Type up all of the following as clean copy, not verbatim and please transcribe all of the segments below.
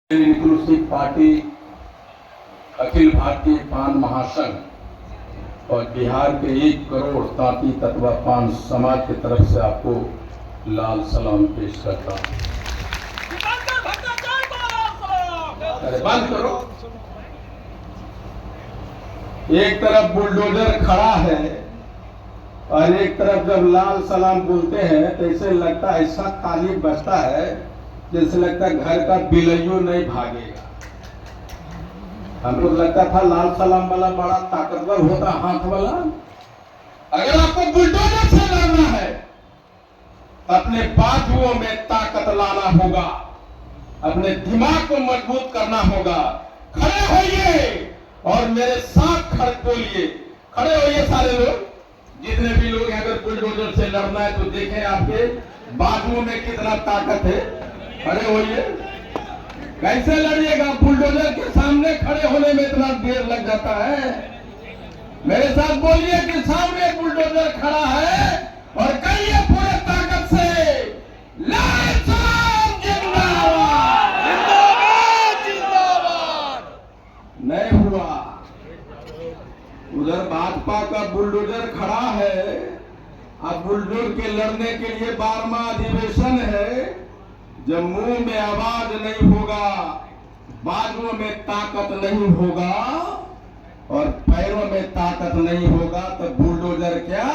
Inclusive party, Akhil Bharatiya पान महासंघ और बिहार के 1 करोड़ तांती तत्वा पान समाज की तरफ से आपको लाल सलाम पेश करता हूं। अरे बंद करो। एक तरफ बुलडोजर खड़ा है और एक तरफ जब लाल सलाम बोलते हैं तो ऐसे लगता है, ऐसा ताली बजता है जैसे लगता है घर का बिलैयो नहीं भागेगा। हमको लगता था लाल सलाम वाला बड़ा ताकतवर होता, हाथ वाला। अगर आपको बुलडोजर से लड़ना है तो अपने बाजुओं में ताकत लाना होगा, अपने दिमाग को मजबूत करना होगा। खड़े होइए और मेरे साथ खड़े बोलिए। खड़े होइए सारे लोग, जितने भी लोग अगर बुलडोजर से लड़ना है तो देखें आपके बाजुओं में कितना ताकत है। खड़े होइए। कैसे लड़िएगा? बुलडोजर के सामने खड़े होने में इतना देर लग जाता है। मेरे साथ बोलिए कि सामने बुलडोजर खड़ा है और कहिए पूरे ताकत से, लाल सलाम जिंदाबाद, जिंदाबाद, जिंदाबाद। नहीं हुआ। उधर भाजपा का बुलडोजर खड़ा है। अब बुलडोजर के लड़ने के लिए 12वां अधिवेशन है। जब मुंह में आवाज नहीं होगा, बाजुओं में ताकत नहीं होगा और पैरों में ताकत नहीं होगा तो बुलडोजर क्या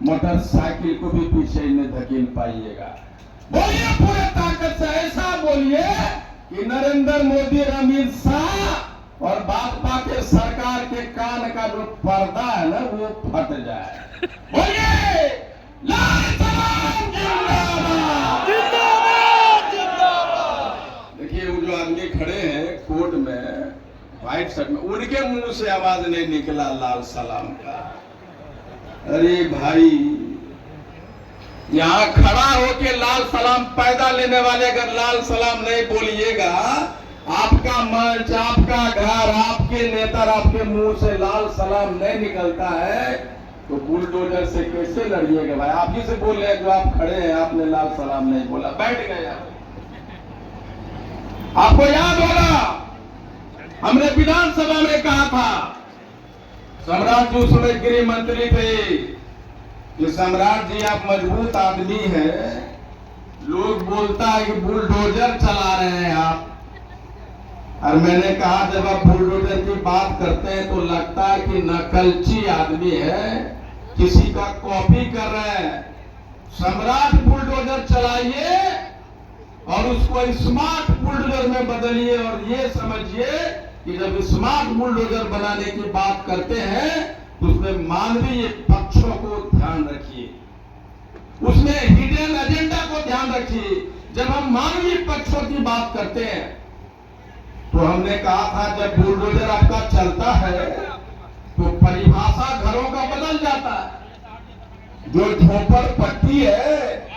मोटरसाइकिल को भी पीछे नहीं धकेल पाइएगा। बोलिए पूरे ताकत से, ऐसा बोलिए कि नरेंद्र मोदी और अमित शाह और भाजपा के सरकार के कान का जो पर्दा है ना वो फट जाए। बोलिए लाल सलाम जिंदाबाद, जिंदाबाद, जिंदाबाद। देखिए वो जो आदमी खड़े हैं कोर्ट में व्हाइट शर्ट में, उनके मुंह से आवाज नहीं निकला लाल सलाम का। अरे भाई, यहां खड़ा होके लाल सलाम पैदा लेने वाले अगर लाल सलाम नहीं बोलिएगा, आपका मंच, आपका घर, आपके नेता, आपके मुंह से लाल सलाम नहीं निकलता है तो बुलडोजर से कैसे लड़िएगा भाई? आप ही से बोल रहे हैं जो आप खड़े हैं, आपने लाल सलाम नहीं बोला, बैठ गए आप। आपको याद होगा हमने विधानसभा में कहा था, सम्राट जी उस समय गृह मंत्री थे, कि सम्राट जी आप मजबूत आदमी हैं, लोग बोलता है कि बुलडोजर चला रहे हैं आप। और मैंने कहा जब आप बुलडोजर की बात करते हैं तो लगता है कि नकलची आदमी है, किसी का कॉपी कर रहे हैं। सम्राट बुलडोजर चलाइए और उसको स्मार्ट बुलडोजर में बदलिए और ये समझिए कि जब स्मार्ट बुलडोजर बनाने की बात करते हैं तो उसमें मानवीय पक्षों को ध्यान रखिए, उसमें हिडन एजेंडा को ध्यान रखिए। जब हम मानवीय पक्षों की बात करते हैं तो हमने कहा था जब बुलडोजर आपका चलता है तो परिभाषा घरों का बदल जाता है। जो झोपड़पट्टी है,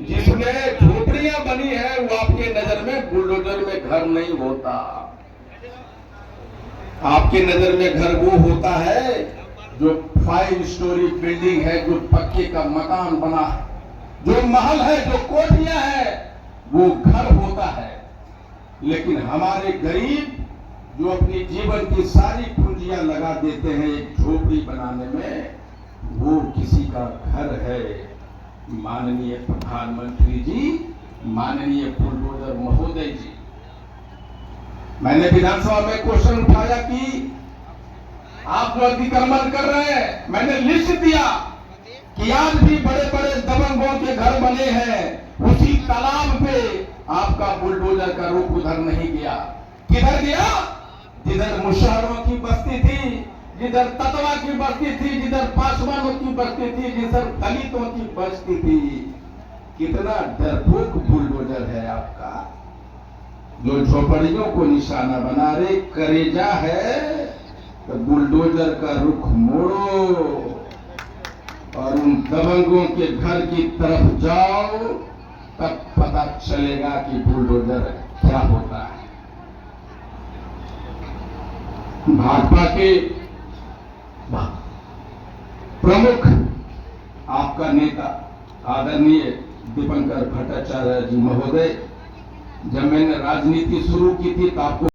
जिसमें झोपड़ियां बनी है, वो आपके नजर में बुलडोजर में घर नहीं होता। आपके नजर में घर वो होता है जो 5 स्टोरी बिल्डिंग है, जो पक्के का मकान बना है, जो महल है, जो कोठियां है, वो घर होता है। लेकिन हमारे गरीब जो अपनी जीवन की सारी पूंजियां लगा देते हैं एक झोपड़ी बनाने में, वो किसी का घर है। माननीय प्रधानमंत्री जी, माननीय बुलडोजर महोदय जी, मैंने विधानसभा में क्वेश्चन उठाया कि आप जो अतिक्रमण कर रहे हैं, मैंने लिस्ट दिया कि आज भी बड़े बड़े दबंगों के घर बने हैं, उसी तालाब पे आपका बुलडोजर का रुख उधर नहीं गया। किधर गया? जिधर मुशहरों की बस्ती थी, जिधर ततवा की बस्ती थी, जिधर पासवानों की बस्ती थी, जिधर दलितों की बस्ती थी। कितना डरपोक बुलडोजर है आपका, जो झोपड़ियों को निशाना बना रहे। करेजा है तो बुलडोजर का रुख मोड़ो और उन दबंगों के घर की तरफ जाओ, तब पता चलेगा कि बुलडोजर क्या होता है। भाजपा के प्रमुख आपका नेता आदरणीय दीपंकर भट्टाचार्य जी महोदय जब मैंने राजनीति शुरू की थी तो आपको